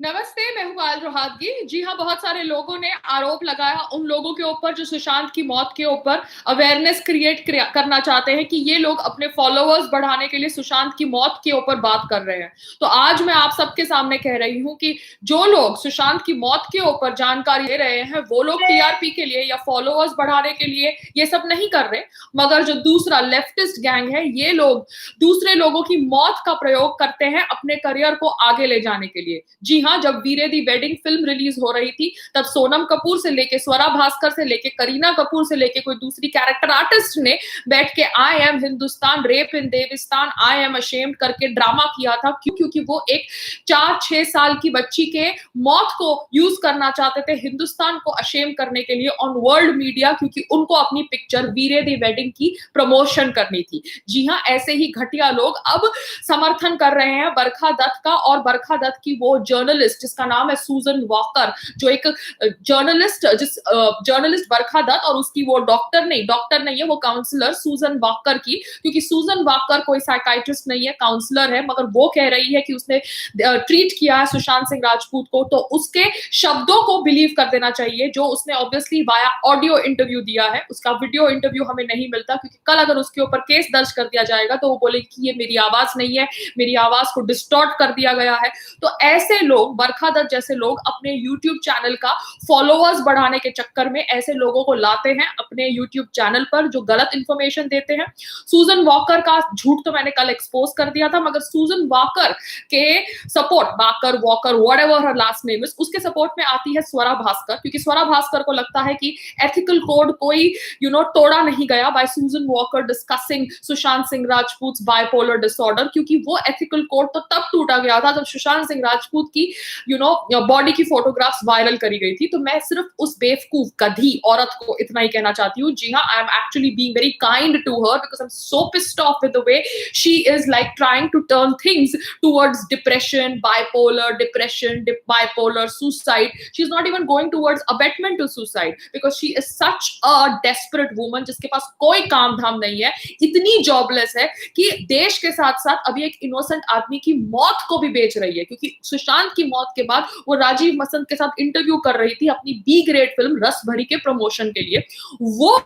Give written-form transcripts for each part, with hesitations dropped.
नमस्ते, मैं हूँ पायल रोहातगी। जी हाँ, बहुत सारे लोगों ने आरोप लगाया उन लोगों के ऊपर जो सुशांत की मौत के ऊपर अवेयरनेस क्रिएट करना चाहते हैं कि ये लोग अपने फॉलोअर्स बढ़ाने के लिए सुशांत की मौत के ऊपर बात कर रहे हैं। तो आज मैं आप सबके सामने कह रही हूँ कि जो लोग सुशांत की मौत के ऊपर जानकारी दे रहे हैं वो लोग टीआरपी के लिए या फॉलोअर्स बढ़ाने के लिए ये सब नहीं कर रहे, मगर जो दूसरा लेफ्टिस्ट गैंग है ये लोग दूसरे लोगों की मौत का प्रयोग करते हैं अपने करियर को आगे ले जाने के लिए। जी हाँ, जब वीरे दी वेडिंग फिल्म रिलीज हो रही थी तब सोनम कपूर से लेके स्वरा भास्कर से लेके करीना कपूर से लेके कोई दूसरी कैरेक्टर आर्टिस्ट ने बैठ के I am Hindustan, rape in Devisthan, I am ashamed करके ड्रामा किया था। क्यों? क्योंकि वो एक 4-6 साल की बच्ची के मौत को यूज करना चाहते थे हिंदुस्तान को अशेम करने के लिए ऑन वर्ल्ड मीडिया, क्योंकि उनको अपनी पिक्चर वीरे दी वेडिंग की प्रमोशन करनी थी। जी हाँ, ऐसे ही घटिया लोग अब समर्थन कर रहे हैं बरखा दत्त का, और बरखा दत्त की वो जर्नलिस्ट जिसका नाम है सूजन वॉकर, जो एक जर्नलिस्ट बरखा दत्त और उसकी वो डॉक्टर नहीं है, वो काउंसलर सूजन वॉकर की, क्योंकि सूजन वॉकर कोई साइकाइट्रिस्ट नहीं है, काउंसलर है, मगर वो कह रही है कि उसने ट्रीट किया है सुशांत सिंह राजपूत को, तो उसके शब्दों को बिलीव कर देना चाहिए जो उसने ऑब्वियसली वाया ऑडियो इंटरव्यू दिया है। उसका वीडियो इंटरव्यू हमें नहीं मिलता, क्योंकि कल अगर उसके ऊपर केस दर्ज कर दिया जाएगा तो वो बोलेगी कि ये मेरी आवाज नहीं है, मेरी आवाज को डिस्टॉर्ट कर दिया गया है। तो ऐसे लोग, बरखा दत्त जैसे लोग अपने यूट्यूब चैनल का फॉलोअर्स बढ़ाने के चक्कर में ऐसे लोगों को लाते हैं अपने यूट्यूब चैनल पर जो गलत इंफॉर्मेशन देते हैं। सूजन वॉकर का झूठ तो मैंने कल एक्सपोज कर दिया था, मगर सूजन वॉकर के support, walker walker whatever her last name is, उसके सपोर्ट में आती है स्वरा भास्कर, क्योंकि स्वरा भास्कर को लगता है कि एथिकल कोड कोई तोड़ा नहीं गया बाय सूजन walker discussing Sushant Singh Rajput bipolar disorder, क्योंकि वो एथिकल कोड तो तब टूटा गया था जब सुशांत सिंह राजपूत की बॉडी की फोटोग्राफ्स वायरल करी गई थी। तो मैं सिर्फ उस बेवकूफ गधी औरत को इतना ही कहना चाहती हूँ। जी हाँ, I am actually being very kind to her because I am so pissed off with the way she is like trying to turn things towards depression, bipolar, suicide. She's not even going towards abetment to suicide because she is such a desperate woman जिसके पास कोई काम धाम नहीं है, इतनी jobless है कि देश के साथ साथ अभी एक इनोसेंट आदमी की मौत को भी बेच रही है। क्योंकि सुशांत की मौत के बाद वो राजीव मसंद के साथ इंटरव्यू कर रही थी अपनी बी ग्रेड फिल्म रस भरी के प्रमोशन के लिए। वो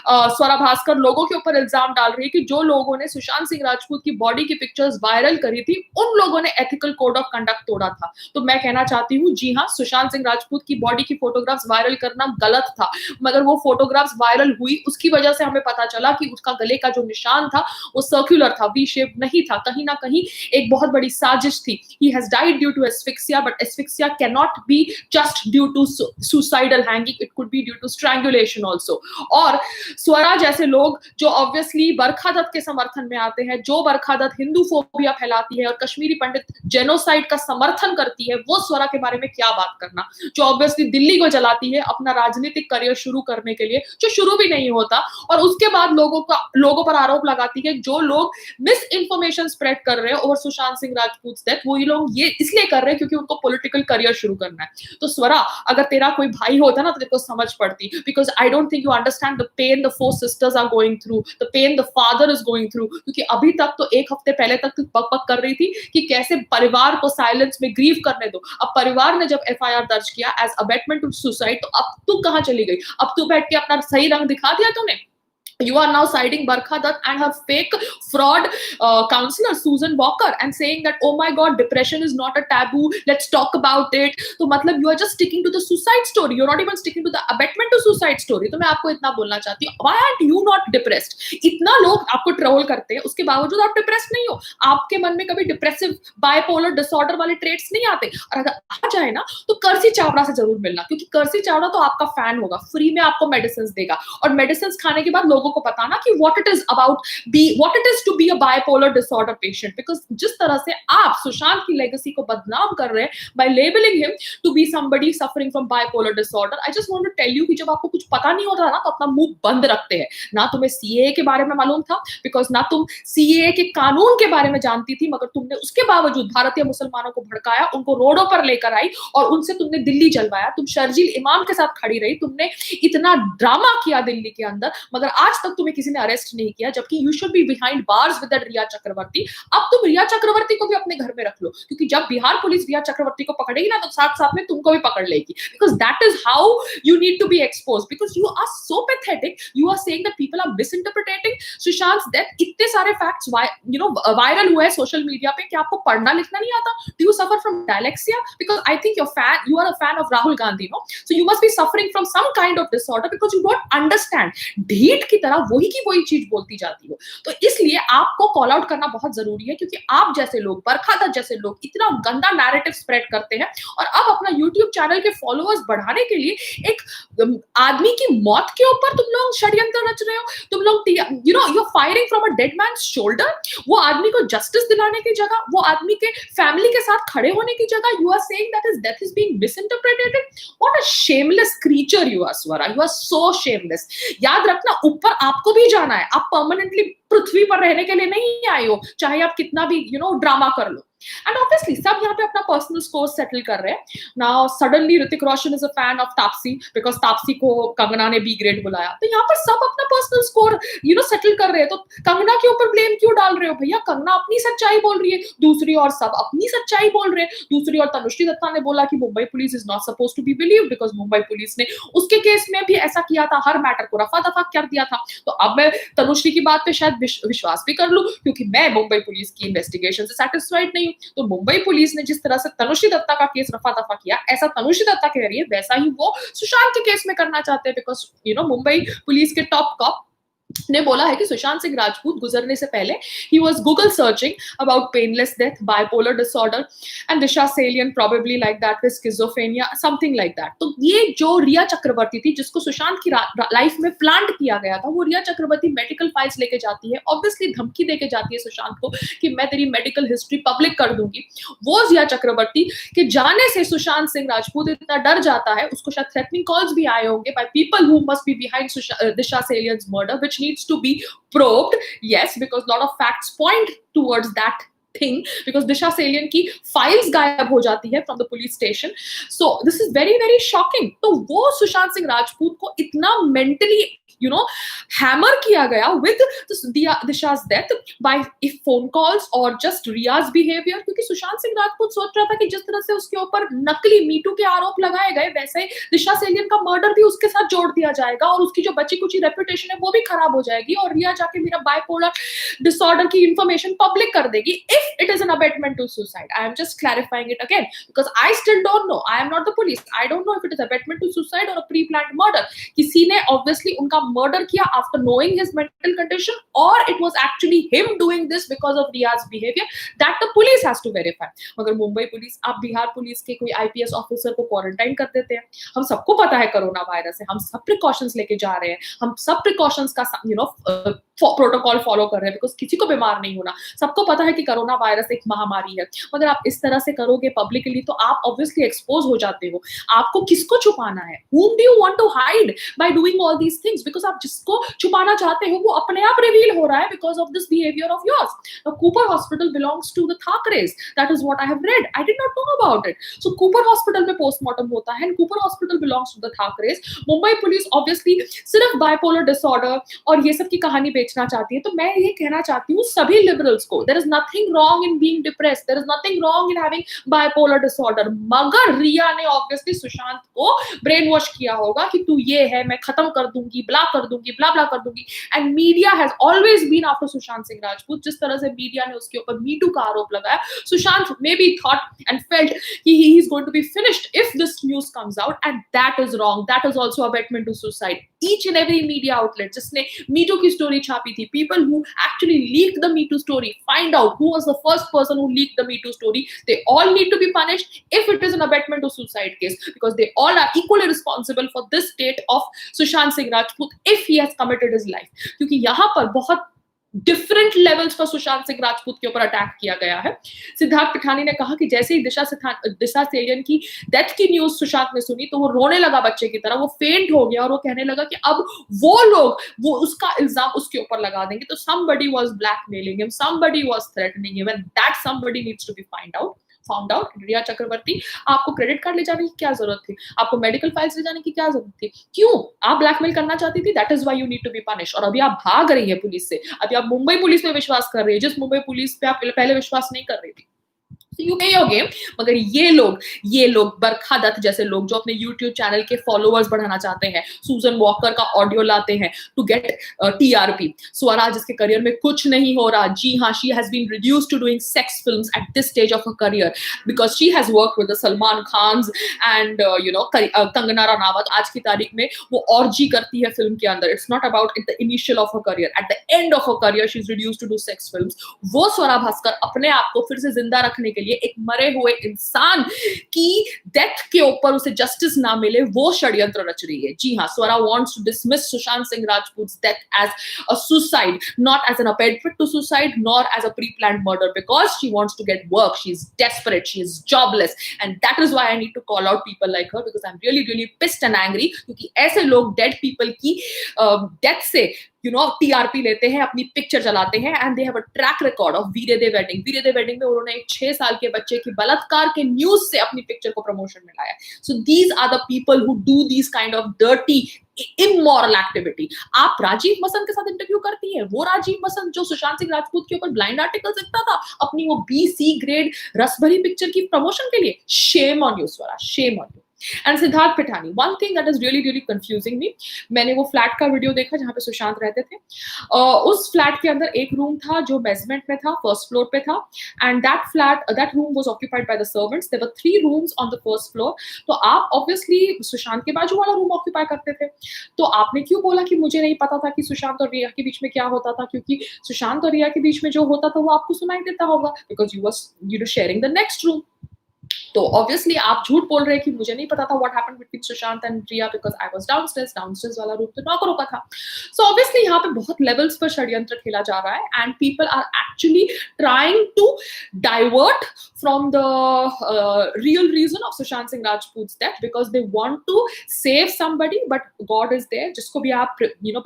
स्वरा भास्कर लोगों के ऊपर इल्जाम डाल रही है कि जो लोगों ने सुशांत सिंह राजपूत की बॉडी की पिक्चर्स वायरल करी थी उन लोगों ने एथिकल कोड ऑफ कंडक्ट तोड़ा था। तो मैं कहना चाहती हूँ, जी हाँ, सुशांत सिंह राजपूत की बॉडी की फोटोग्राफ्स वायरल करना गलत था, मगर वो फोटोग्राफ्स वायरल हुई उसकी वजह से हमें पता चला कि उसका गले का जो निशान था वो सर्कुलर था, वी शेप नहीं था। कहीं ना कहीं एक बहुत बड़ी साजिश थी। He has died due to asphyxia, but asphyxia can not be just due to suicidal hanging, it could be due to strangulation also. और स्वरा जैसे लोग जो ऑब्वियसली बरखा दत्त के समर्थन में आते हैं, जो बरखा दत्त हिंदू फोबिया फैलाती है और कश्मीरी पंडित जेनोसाइड का समर्थन करती है, वो स्वरा के बारे में क्या बात करना, जो ऑब्वियसली दिल्ली को जलाती है अपना राजनीतिक करियर शुरू करने के लिए, जो शुरू भी नहीं होता, और उसके बाद लोगों पर आरोप लगाती है जो लोग मिस इन्फॉर्मेशन स्प्रेड कर रहे हैं ओवर सुशांत सिंह राजपूत डेथ, वो ये लोग ये इसलिए कर रहे हैं क्योंकि उनको पॉलिटिकल करियर शुरू करना है। तो स्वरा, अगर तेरा कोई भाई होता ना तो तेरे को समझ पड़ती, because I don't think you understand the pain the four sisters are going through, the pain the father is going through. क्योंकि अभी तक तो एक हफ्ते पहले तक तू बक बक कर रही थी कि कैसे परिवार को साइलेंस में ग्रीव करने दो। अब परिवार ने जब एफआईआर दर्ज किया एज अबेटमेंट टू सुसाइड, तो अब तू कहां चली गई? अब तू बैठ के अपना सही रंग दिखा दिया तूने। You are now siding Barkha Dutt and her fake fraud counselor Susan Walker and saying that, oh my God, depression is not a taboo, let's talk about it. तो मतलब you are just sticking to the suicide story, you're not even sticking to the abetment to suicide story. तो मैं आपको इतना बोलना चाहती हूँ, why aren't you not depressed? इतना लोग आपको ट्रोल करते हैं, उसके बावजूद आप डिप्रेस्ड नहीं हो। आपके मन में कभी डिप्रेसिव बाइपोलर डिसऑर्डर वाले ट्रेट्स नहीं आते। और अगर आ जाए ना तो कर्सी चावड़ा से जरूर मिलना, क्योंकि कर्सी चावड़ा तो आपका फैन होगा, फ्री में आपको मेडिसिन देगा, और मेडिसिन खाने के बाद लोगों को बताना कि what it is to be a bipolar disorder patient, because जिस तरह से आप सुशांत की लेगेसी को बदनाम कर रहे हैं by labeling him to be somebody suffering from bipolar disorder, I just want to tell you कि जब आपको कुछ पता नहीं होता ना तो अपना मुंह बंद रखते हैं। ना तुम्हें सीएए के बारे में मालूम था, बिकॉज ना तुम सीएए के कानून के बारे में जानती थी, मगर तुमने उसके बावजूद भारतीय मुसलमानों को भड़काया, उनको रोडों पर लेकर आई और उनसे तुमने दिल्ली जलवाया। तुम शर्जील इमाम के साथ खड़ी रही, तुमने इतना ड्रामा किया दिल्ली के अंदर, मगर आज तक तुम्हें किसी ने अरेस्ट नहीं किया, जबकि you should be behind bars with that Rhea Chakraborty. अब तुम रिया चक्रवर्ती को भी अपने घर में रख लो, क्योंकि जब बिहार पुलिस रिया चक्रवर्ती को पकड़ेगी ना, तो साथ साथ में तुमको भी पकड़ लेगी, because that is how you need to be exposed, because you are so pathetic. You are saying that people are misinterpreting Sushant's death. इतने सारे facts वायरल हुए हैं सोशल मीडिया पे कि आपको पढ़ना लिखना नहीं आता? Do you suffer from dyslexia? Because I think you are a fan of Rahul Gandhi, no? So you must be suffering from some kind of disorder because you don't understand. ढीठ की तरह वही की वही चीज बोलती जाती हो। तो इसलिए आपको कॉल आउट करना बहुत जरूरी है, क्योंकि आप जैसे लोग, बरखा दत्त जैसे लोग इतना गंदा नैरेटिव स्प्रेड करते हैं, और अब अपना यूट्यूब चैनल के फॉलोअर्स बढ़ाने के लिए एक आदमी की मौत के ऊपर तुम लोग षड्यंत्र रच रहे हो। तुम लोग you are firing from a dead man's shoulder. वो आदमी को जस्टिस दिलाने की जगह, वो आदमी के फैमिली के साथ खड़े होने की जगह, you are saying that his death is being misinterpreted. What a shameless creature you are Swara, you are so shameless. याद रखना, ऊपर आपको भी जाना है, आप परमानेंटली पृथ्वी पर रहने के लिए नहीं आए हो, चाहे आप कितना भी ड्रामा कर लो। एंड ऑब्वियसली सब यहाँ पे अपना पर्सनल स्कोर सेटल कर रहे हैं। Now suddenly Hrithik Roshan is a fan of Taapsee because Taapsee को कंगना ने बी ग्रेड बुलाया, तो यहाँ पर सब अपना पर्सनल स्कोर सेटल कर रहे हैं। तो कंगना के ऊपर ब्लेम क्यों डाल रहे हो भैया? कंगना अपनी सच्चाई बोल रही है, दूसरी ओर सब अपनी सच्चाई बोल रहे हैं। दूसरी ओर तनुश्री दत्ता ने बोला कि Mumbai police is not suppose to be believe because Mumbai police ने उसके केस में भी ऐसा किया था, हर मैटर को रफा दफा कर दिया था। तो अब मैं तनुश्री की बात पे शायद विश्वास भी कर लूं, क्योंकि मैं मुंबई पुलिस की इन्वेस्टिगेशन से सेटिस्फाइड नहीं। तो मुंबई पुलिस ने जिस तरह से तनुश्री दत्ता का केस रफा दफा किया, ऐसा तनुश्री दत्ता कह रही है, वैसा ही वो सुशांत के केस में करना चाहते हैं। बिकॉज मुंबई पुलिस के टॉप कॉप ने बोला है कि सुशांत सिंह राजपूत गुजरने से पहले he was Google searching about painless death, bipolar disorder and Disha Salian probably like that with schizophrenia, something like that। तो ये जो रिया चक्रवर्ती थी जिसको सुशांत की लाइफ में प्लांट किया गया था, वो रिया चक्रवर्ती मेडिकल फाइल्स लेके जाती है, ऑब्वियसली धमकी देके जाती है सुशांत को कि मैं तेरी मेडिकल हिस्ट्री पब्लिक कर दूंगी। वो रिया चक्रवर्ती के जाने से सुशांत सिंह राजपूत इतना डर जाता है, उसको शायद थ्रेटनिंग कॉल्स भी आए होंगे by people who must be behind Disha Salian's murder, which needs to be probed, yes, because lot of facts point towards that thing, because Disha Salian की files गायब हो जाती है from the police station, so this is very very shocking। तो वो सुशांत सिंह राजपूत को इतना mentally hammer किया गया with Disha's death by if phone calls or just Riya's behavior, क्योंकि सुशांत सिंह राजपूत सोच रहा था कि जिस तरह से उसके ऊपर नकली मीटू के आरोप लगाए गए, वैसे दिशा सेलियन का मर्डर भी उसके साथ जोड़ दिया जाएगा और उसकी जो बची कुची रेपुटेशन है वो भी खराब हो जाएगी, और रिया जाके मेरा बाइपोलर डिसऑर्डर की इंफॉर्मेशन पब्लिक कर देगी if it is an abetment to suicide। I am just clarifying it again because I still don't know, I am not the police, I don't know if it is abetment to suicide or a pre-planned murder। किसी ने obviously उनका murder किया after knowing his mental condition, or it was actually him doing this because of Riya's behavior, that the police has to verify। मगर Mumbai police, आप Bihar police के कोई IPS officer को quarantine कर देते हैं। हम सबको पता है कोरोना वायरस है, हम सब प्रिकॉशंस लेके जा रहे हैं, हम सब प्रिकॉशंस का प्रोटोकॉल फॉलो कर रहे हैं बिकॉज किसी को बीमार नहीं होना। सबको पता है कि कोरोना वायरस एक महामारी है, मगर आप इस तरह से करोगे पब्लिकली तो आप ऑब्वियसली एक्सपोज हो जाते हो। आपको किसको छुपाना है? whom do you want to hide by doing all these things? because आप जिसको छुपाना चाहते हो वो अपने आप रिवील हो रहा है because of this behavior of yours। Now Cooper Hospital belongs to the Thakres, that is what I have read, I did not know about it। so Cooper Hospital में पोस्टमार्टम होता है and Cooper Hospital belongs to the Thakres। Mumbai police obviously सिर्फ bipolar disorder और ये सब की कहानी बेचना चाहती है। तो मैं ये कहना चाहती हूँ सभी लिबरल्स को, there is nothing wrong in being depressed, there is nothing wrong in having bipolar disorder, मगर रिया ने ऑब्वियसली सुशांत को ब्रेन वॉश किया होगा कि तू ये है, मैं खत्म कर दूंगी, ब्ला कर दूंगी, ब्ला ब्ला कर दूंगी। And media has always been after Sushant Singh Rajput. जिस तरह से मीडिया ने उसके ऊपर मीटू का आरोप लगाया, Sushant may be thought and felt कि he is going to be finished if this news comes out, and that is wrong, that is also abetment to suicide। each and every media outlet जिसने me too की story छापी थी, people who actually leaked the Me Too story, find out who was the first person who leaked the Me Too story, they all need to be punished if it is an abetment to suicide case, because they all are equally responsible for this state of Sushant Singh Rajput if he has committed his life। क्योंकि यहाँ पर बहुत different levels पर सुशांत सिंह राजपूत के ऊपर attack किया गया है। सिद्धार्थ पिठानी ने कहा कि जैसे ही दिशा सेलियन की डेथ की न्यूज सुशांत ने सुनी तो वो रोने लगा बच्चे की तरह, वो फेंट हो गया और वो कहने लगा कि अब वो लोग वो उसका इल्जाम उसके ऊपर लगा देंगे। तो somebody was blackmailing him, somebody was threatening him, and that somebody needs to be find out found out Rhea Chakraborty, आपको क्रेडिट कार्ड ले जाने की क्या जरूरत थी, आपको मेडिकल फाइल्स ले जाने की क्या जरूरत थी, क्यों आप ब्लैकमेल करना चाहती थी, that is why you need to be punish. और अभी आप भाग रही है पुलिस से, अभी आप मुंबई पुलिस पे विश्वास कर रही है, जिस मुंबई पुलिस पे आप पहले विश्वास नहीं कर रही थी। यू प्ले योर गेम, मगर ये लोग बरखा दत्त जैसे लोग जो अपने यूट्यूब चैनल के फॉलोअर्स बढ़ाना चाहते हैं, सुजन वॉकर का ऑडियो लाते हैं टू गेट टीआरपी, स्वरा जिसके करियर में कुछ नहीं हो रहा, जी हाँ, she has been reduced to doing sex films at this stage of her career because she has worked with the Salman Khan and Kangana Ranaut. आज की तारीख में वो ऑर्जी करती है फिल्म के अंदर, it's not about the initial of her career, at the end of her career she is reduced to do sex films. वो स्वरा भास्कर अपने आप को फिर से जिंदा रखने के लिए एक मरे हुए इंसान की डेथ के ऊपर उसे जस्टिस ना मिले, वो षड्यंत्र रच रही है। जी हाँ, Swara wants to dismiss Sushant Singh Rajput's death as a suicide, not as an abetment to suicide, nor as a pre-planned murder, because she wants to get work. She is desperate. She is jobless, and that is why I need to call out people like her, because I'm really, really pissed and angry. क्योंकि ऐसे लोग dead people की death से TRP लेते हैं, अपनी picture चलाते हैं, and they have a track record of Veere Di wedding. Veere Di wedding में उन्होंने एक 6 साल के बच्चे की बलात्कार के न्यूज से अपनी पिक्चर को प्रमोशन में लाया। So these are the people who do these kind of dirty immoral activity. आप राजीव मसंद के साथ इंटरव्यू करती है, वो राजीव मसंद जो सुशांत सिंह राजपूत के ऊपर ब्लाइंड आर्टिकल लिखता था अपनी वो BC ग्रेड रसभरी पिक्चर की प्रमोशन के लिए। Shame on you Swara, shame on you. And Siddharth Pithani, one thing that is really really confusing me, मैंने वो फ्लैट का वीडियो देखा जहां पे सुशांत रहते थे। उस फ्लैट के अंदर एक रूम था जो बेसमेंट में था, फर्स्ट फ्लोर पे था, and that room was occupied by the servants. There were 3 rooms on the first floor. तो आप ऑब्वियसली सुशांत के बाजू वाला रूम ऑक्यूपाई करते थे, तो आपने क्यों बोला कि मुझे नहीं पता था कि सुशांत और रिया के बीच में क्या होता था, क्योंकि सुशांत और रिया के बीच में जो होता था वो आपको सुनाई देता होगा, because you were sharing the next room. तो ऑब्वियसली आप झूठ बोल रहे हैं कि मुझे नहीं पता था what happened between Sushant and Rhea because I was downstairs वाला रूम तो नौकरों का था। सो ऑब्वियसली यहाँ पे बहुत लेवल्स पर षड्यंत्र खेला जा रहा है, and people are actually trying to divert from the real reason of Sushant Singh Rajput's death because they want to save somebody, but God is there। जिसको भी आप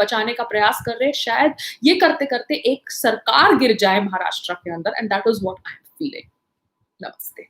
बचाने का प्रयास कर रहे हैं, शायद ये करते करते एक सरकार गिर जाए महाराष्ट्र के अंदर, and that is what I am feeling. नमस्ते।